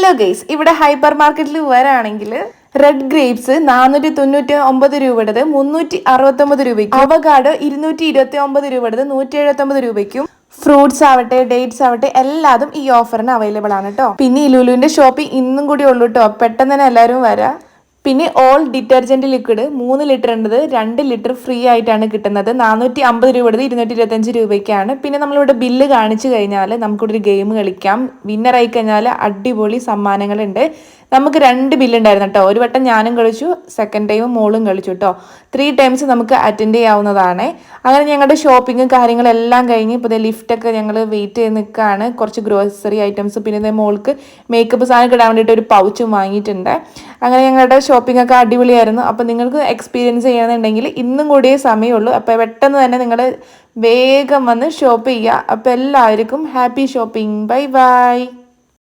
Hello guys, ഇവിടെ hyper മാർക്കറ്റിൽ വരാണെങ്കിൽ red grapes 499 രൂപയുടേത് 369 രൂപയ്ക്കും, അവകാഡോ 229 രൂപയുടേത് 179 രൂപയ്ക്കും, ഫ്രൂട്ട്സ് ആവട്ടെ ഡേറ്റ്സ് ആവട്ടെ എല്ലാതും ഈ ഓഫറിന് അവൈലബിൾ ആണ് കേട്ടോ. പിന്നെ ഈ ലുലുവിന്റെ ഷോപ്പിംഗ് ഇന്നും കൂടി ഉള്ളൂ കേട്ടോ. പെട്ടെന്ന് തന്നെ എല്ലാവരും വരാം. പിന്നെ ഓൾ ഡിറ്റർജന്റ് ലിക്വിഡ് 3 ലിറ്റർ ഉണ്ടത് 2 ലിറ്റർ ഫ്രീ ആയിട്ടാണ് കിട്ടുന്നത്. 450 രൂപയുടേത് 225 രൂപയ്ക്കാണ്. പിന്നെ നമ്മളിവിടെ ബില്ല് കാണിച്ചു കഴിഞ്ഞാൽ നമുക്കിവിടെ ഒരു ഗെയിം കളിക്കാം. വിന്നർ ആയി കഴിഞ്ഞാൽ അടിപൊളി സമ്മാനങ്ങളുണ്ട്. നമുക്ക് 2 ബില്ലുണ്ടായിരുന്നു കേട്ടോ. ഒരു വട്ടം ഞാനും കളിച്ചു, സെക്കൻഡ് ടൈം മോളും കളിച്ചു കേട്ടോ. 3 ടൈംസ് നമുക്ക് അറ്റൻഡ് ചെയ്യാവുന്നതാണ്. അങ്ങനെ ഞങ്ങളുടെ ഷോപ്പിങ്ങും കാര്യങ്ങളെല്ലാം കഴിഞ്ഞ് ഇപ്പോൾ ലിഫ്റ്റൊക്കെ ഞങ്ങൾ വെയിറ്റ് ചെയ്ത് നിൽക്കുകയാണ്. കുറച്ച് ഗ്രോസറി ഐറ്റംസ്, പിന്നെ മോൾക്ക് മേക്കപ്പ് സാധനം ഇടാൻ വേണ്ടിയിട്ട് ഒരു പൗച്ചും വാങ്ങിയിട്ടുണ്ട്. അങ്ങനെ ഞങ്ങളുടെ ഷോപ്പിംഗ് ഒക്കെ അടിപൊളിയായിരുന്നു. അപ്പോൾ നിങ്ങൾക്ക് എക്സ്പീരിയൻസ് ചെയ്യണമെന്നുണ്ടെങ്കിൽ ഇന്നും കൂടിയേ സമയമുള്ളൂ. അപ്പോൾ പെട്ടെന്ന് തന്നെ നിങ്ങൾ വേഗം വന്ന് ഷോപ്പ് ചെയ്യുക. അപ്പോൾ എല്ലാവർക്കും ഹാപ്പി ഷോപ്പിംഗ്. Bye bye.